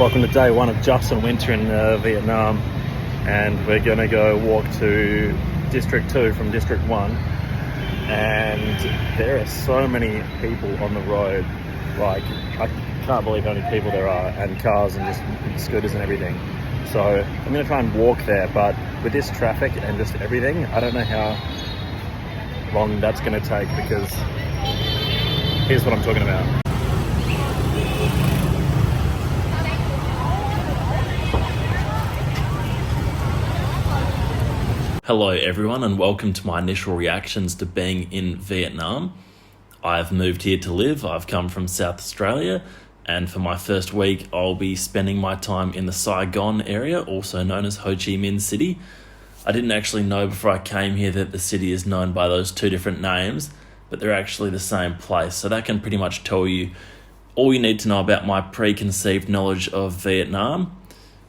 Welcome to day one of Justin Winter in Vietnam, and we're going to go walk to District 2 from District 1, and there are so many people on the road. Like, I can't believe how many people there are, and cars and just scooters and everything. So I'm going to try and walk there, but with this traffic and just everything, I don't know how long that's going to take, because here's what I'm talking about. Hello everyone, and welcome to my initial reactions to being in Vietnam. I've moved here to live. I've come from South Australia, and for my first week I'll be spending my time in the Saigon area, also known as Ho Chi Minh City. I didn't actually know before I came here that the city is known by those two different names, but they're actually the same place, so that can pretty much tell you all you need to know about my preconceived knowledge of Vietnam.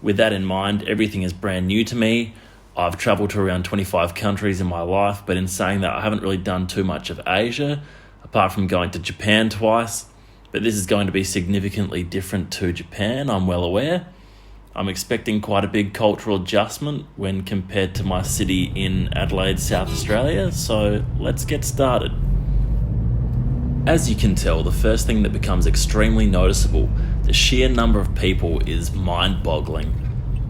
With that in mind, everything is brand new to me. I've travelled to around 25 countries in my life, but in saying that, I haven't really done too much of Asia, apart from going to Japan twice. But this is going to be significantly different to Japan, I'm well aware. I'm expecting quite a big cultural adjustment when compared to my city in Adelaide, South Australia, so let's get started. As you can tell, the first thing that becomes extremely noticeable, the sheer number of people, is mind-boggling.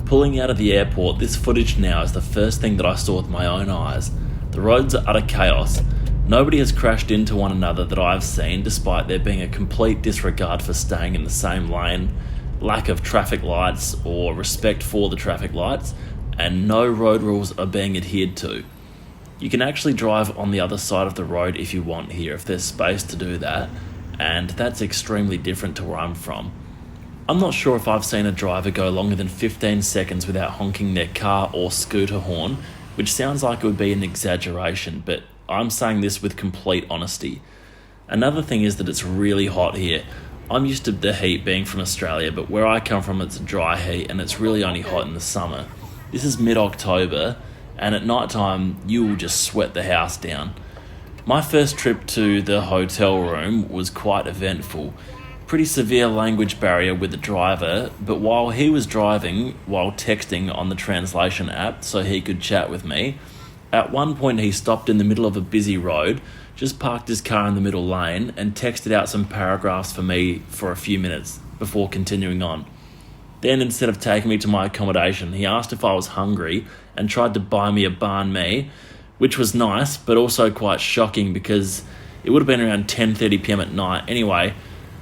Pulling out of the airport, this footage now is the first thing that I saw with my own eyes. The roads are utter chaos. Nobody has crashed into one another that I've seen, despite there being a complete disregard for staying in the same lane, lack of traffic lights or respect for the traffic lights, and no road rules are being adhered to. You can actually drive on the other side of the road if you want here, if there's space to do that, and that's extremely different to where I'm from. I'm not sure if I've seen a driver go longer than 15 seconds without honking their car or scooter horn, which sounds like it would be an exaggeration, but I'm saying this with complete honesty. Another thing is that it's really hot here. I'm used to the heat being from Australia, but where I come from it's a dry heat and it's really only hot in the summer. This is mid-October, and at night time you will just sweat the house down. My first trip to the hotel room was quite eventful. Pretty severe language barrier with the driver, but while he was driving, while texting on the translation app so he could chat with me, at one point he stopped in the middle of a busy road, just parked his car in the middle lane and texted out some paragraphs for me for a few minutes before continuing on. Then, instead of taking me to my accommodation, he asked if I was hungry and tried to buy me a banh mi, which was nice but also quite shocking because it would have been around 10:30pm at night. Anyway,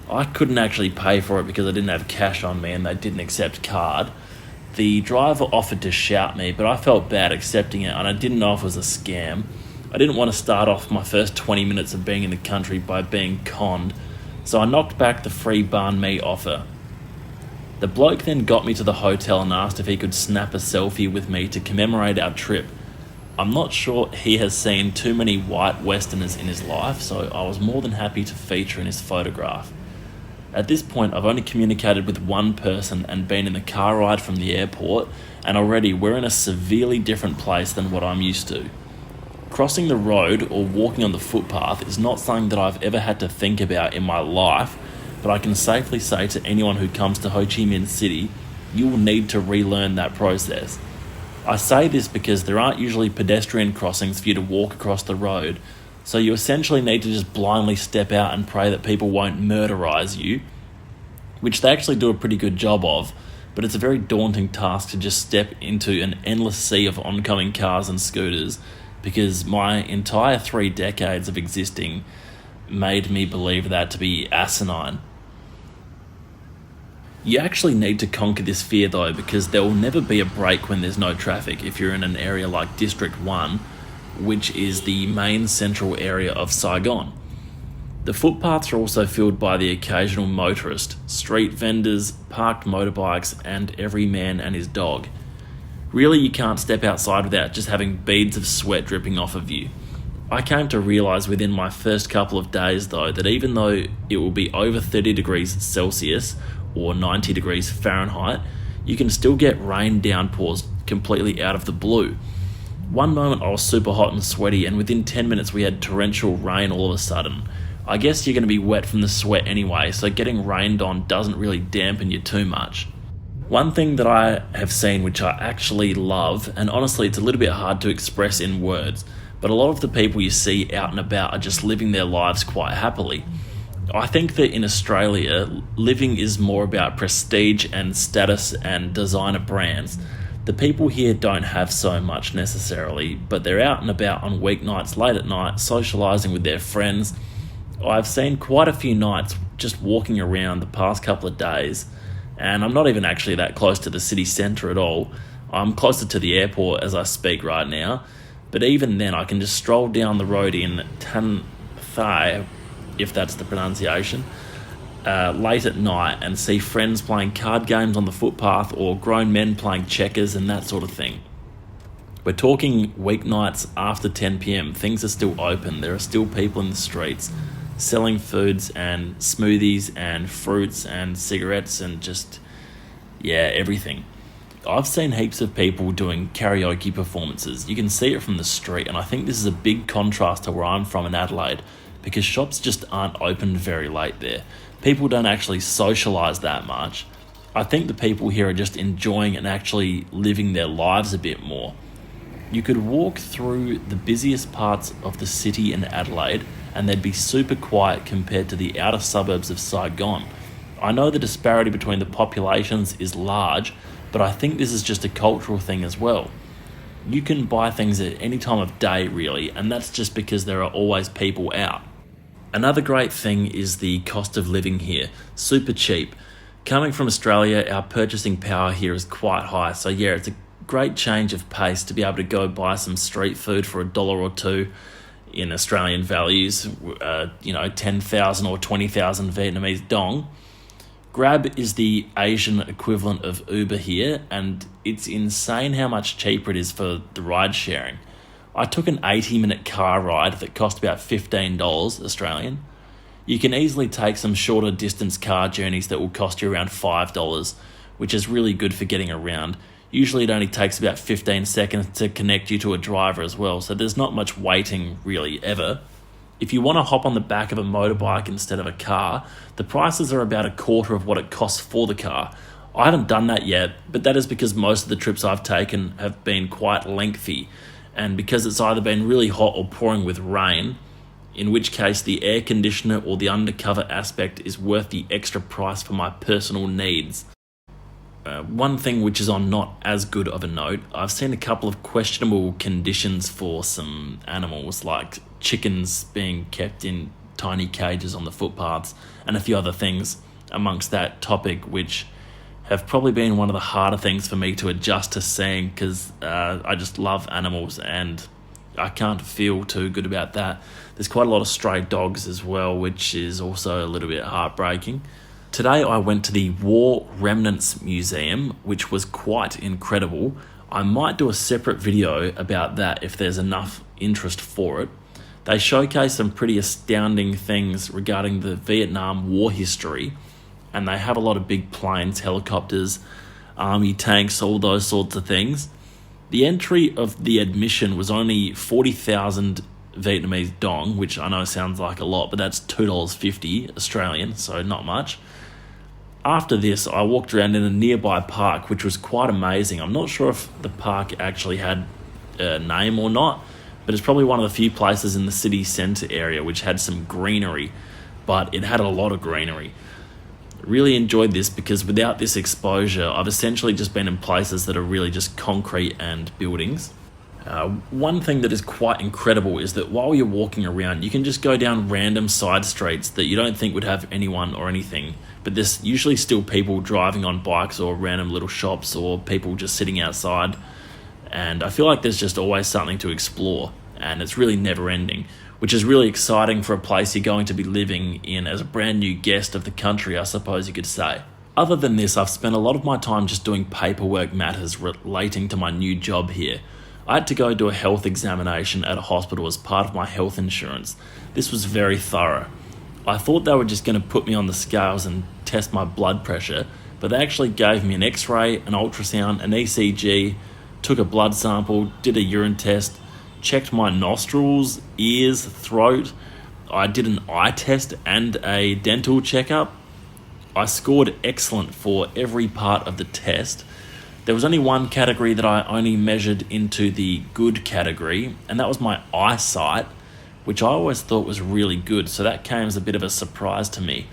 I couldn't actually pay for it because I didn't have cash on me and they didn't accept card. The driver offered to shout me, but I felt bad accepting it and I didn't know if it was a scam. I didn't want to start off my first 20 minutes of being in the country by being conned, so I knocked back the free banh mi offer. The bloke then got me to the hotel and asked if he could snap a selfie with me to commemorate our trip. I'm not sure he has seen too many white Westerners in his life, so I was more than happy to feature in his photograph. At this point, I've only communicated with one person and been in the car ride from the airport, and already we're in a severely different place than what I'm used to. Crossing the road or walking on the footpath is not something that I've ever had to think about in my life, but I can safely say to anyone who comes to Ho Chi Minh City, you will need to relearn that process. I say this because there aren't usually pedestrian crossings for you to walk across the road, so you essentially need to just blindly step out and pray that people won't murderize you, which they actually do a pretty good job of, but it's a very daunting task to just step into an endless sea of oncoming cars and scooters, because my entire 3 decades of existing made me believe that to be asinine. You actually need to conquer this fear though, because there will never be a break when there's no traffic if you're in an area like District 1, which is the main central area of Saigon. The footpaths are also filled by the occasional motorist, street vendors, parked motorbikes, and every man and his dog. Really, you can't step outside without just having beads of sweat dripping off of you. I came to realise within my first couple of days though that even though it will be over 30 degrees Celsius or 90 degrees Fahrenheit, you can still get rain downpours completely out of the blue. One moment I was super hot and sweaty, and within 10 minutes we had torrential rain all of a sudden. I guess you're going to be wet from the sweat anyway, so getting rained on doesn't really dampen you too much. One thing that I have seen which I actually love, and honestly it's a little bit hard to express in words, but a lot of the people you see out and about are just living their lives quite happily. I think that in Australia, living is more about prestige and status and designer brands. The people here don't have so much necessarily, but they're out and about on weeknights late at night, socialising with their friends. I've seen quite a few nights just walking around the past couple of days, and I'm not even actually that close to the city centre at all. I'm closer to the airport as I speak right now, but even then I can just stroll down the road in Tan Thai, if that's the pronunciation, late at night and see friends playing card games on the footpath or grown men playing checkers and that sort of thing. We're talking weeknights after 10 p.m. Things are still open. There are still people in the streets selling foods and smoothies and fruits and cigarettes and just, everything. I've seen heaps of people doing karaoke performances. You can see it from the street, and I think this is a big contrast to where I'm from in Adelaide, because shops just aren't opened very late there. People don't actually socialise that much. I think the people here are just enjoying and actually living their lives a bit more. You could walk through the busiest parts of the city in Adelaide and they'd be super quiet compared to the outer suburbs of Saigon. I know the disparity between the populations is large, but I think this is just a cultural thing as well. You can buy things at any time of day really, and that's just because there are always people out. Another great thing is the cost of living here. Super cheap. Coming from Australia, our purchasing power here is quite high, so it's a great change of pace to be able to go buy some street food for $1 or $2 in Australian values, 10,000 or 20,000 Vietnamese dong. Grab is the Asian equivalent of Uber here, and it's insane how much cheaper it is for the ride sharing. I took an 80-minute car ride that cost about $15 Australian. You can easily take some shorter distance car journeys that will cost you around $5, which is really good for getting around. Usually it only takes about 15 seconds to connect you to a driver as well, so there's not much waiting really ever. If you want to hop on the back of a motorbike instead of a car, the prices are about a quarter of what it costs for the car. I haven't done that yet, but that is because most of the trips I've taken have been quite lengthy, and because it's either been really hot or pouring with rain, in which case the air conditioner or the undercover aspect is worth the extra price for my personal needs. One thing which is on not as good of a note, I've seen a couple of questionable conditions for some animals, like chickens being kept in tiny cages on the footpaths and a few other things amongst that topic, which have probably been one of the harder things for me to adjust to seeing, because I just love animals and I can't feel too good about that. There's quite a lot of stray dogs as well, which is also a little bit heartbreaking. Today I went to the War Remnants Museum, which was quite incredible. I might do a separate video about that if there's enough interest for it. They showcase some pretty astounding things regarding the Vietnam War history, and they have a lot of big planes, helicopters, army tanks, all those sorts of things. The entry of the admission was only 40,000 Vietnamese dong, which I know sounds like a lot, but that's $2.50 Australian, so not much. After this, I walked around in a nearby park, which was quite amazing. I'm not sure if the park actually had a name or not, but it's probably one of the few places in the city centre area which had some greenery, but it had a lot of greenery. Really enjoyed this because without this exposure, I've essentially just been in places that are really just concrete and buildings. One thing that is quite incredible is that while you're walking around, you can just go down random side streets that you don't think would have anyone or anything, but there's usually still people driving on bikes or random little shops or people just sitting outside, and I feel like there's just always something to explore, and it's really never ending, which is really exciting for a place you're going to be living in as a brand new guest of the country, I suppose you could say. Other than this, I've spent a lot of my time just doing paperwork matters relating to my new job here. I had to go do a health examination at a hospital as part of my health insurance. This was very thorough. I thought they were just going to put me on the scales and test my blood pressure, but they actually gave me an x-ray, an ultrasound, an ECG, took a blood sample, did a urine test, checked my nostrils, ears, throat. I did an eye test and a dental checkup. I scored excellent for every part of the test. There was only one category that I only measured into the good category, and that was my eyesight, which I always thought was really good, so that came as a bit of a surprise to me.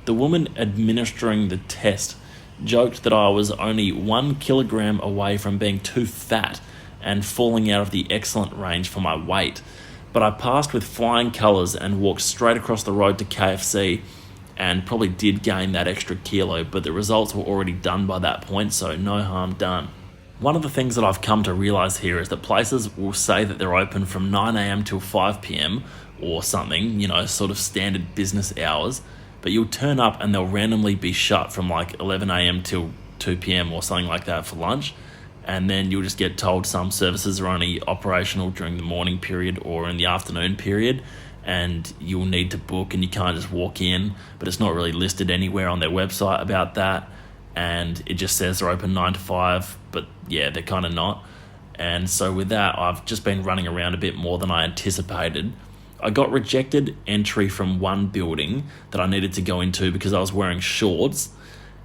The woman administering the test joked that I was only 1 kilogram away from being too fat and falling out of the excellent range for my weight, but I passed with flying colours and walked straight across the road to KFC and probably did gain that extra kilo, but the results were already done by that point, so no harm done. One of the things that I've come to realise here is that places will say that they're open from 9 a.m. till 5 p.m. or something, sort of standard business hours, but you'll turn up and they'll randomly be shut from like 11 a.m. till 2 p.m. or something like that for lunch, and then you'll just get told some services are only operational during the morning period or in the afternoon period, and you'll need to book and you can't just walk in, but it's not really listed anywhere on their website about that, and it just says they're open 9 to 5, but yeah, they're kind of not. And so with that, I've just been running around a bit more than I anticipated. I got rejected entry from one building that I needed to go into because I was wearing shorts.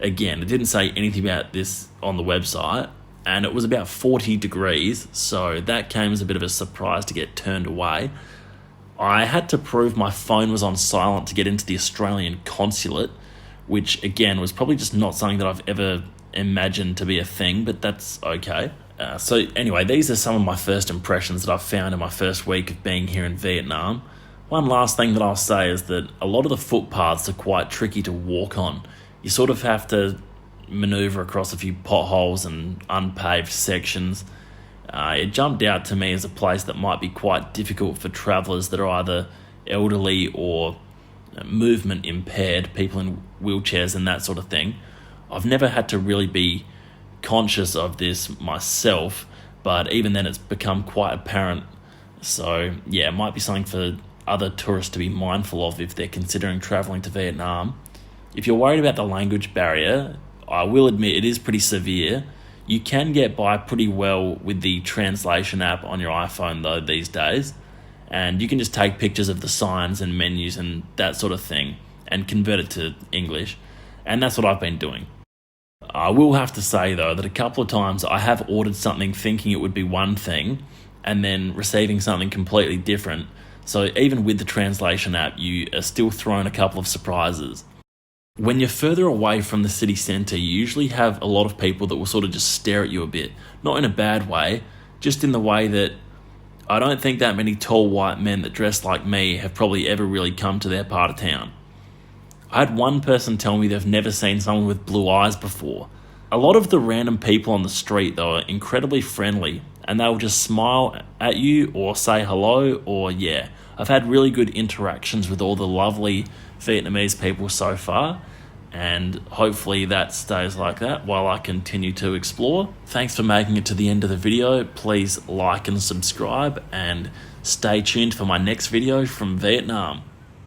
Again, it didn't say anything about this on the website, and it was about 40 degrees, so that came as a bit of a surprise to get turned away. I had to prove my phone was on silent to get into the Australian consulate, which again was probably just not something that I've ever imagined to be a thing, but that's okay. So anyway, these are some of my first impressions that I've found in my first week of being here in Vietnam. One last thing that I'll say is that a lot of the footpaths are quite tricky to walk on. You sort of have to manoeuvre across a few potholes and unpaved sections. It jumped out to me as a place that might be quite difficult for travellers that are either elderly or movement impaired, people in wheelchairs and that sort of thing. I've never had to really be conscious of this myself, but even then it's become quite apparent. So yeah, it might be something for other tourists to be mindful of if they're considering travelling to Vietnam. If you're worried about the language barrier, I will admit it is pretty severe. You can get by pretty well with the translation app on your iPhone though these days, and you can just take pictures of the signs and menus and that sort of thing and convert it to English, and that's what I've been doing. I will have to say though that a couple of times I have ordered something thinking it would be one thing and then receiving something completely different, so even with the translation app you are still thrown a couple of surprises. When you're further away from the city centre, you usually have a lot of people that will sort of just stare at you a bit. Not in a bad way, just in the way that I don't think that many tall white men that dress like me have probably ever really come to their part of town. I had one person tell me they've never seen someone with blue eyes before. A lot of the random people on the street though are incredibly friendly, and they'll just smile at you or say hello, or yeah. I've had really good interactions with all the lovely Vietnamese people so far, and hopefully that stays like that while I continue to explore. Thanks for making it to the end of the video. Please like and subscribe, and stay tuned for my next video from Vietnam.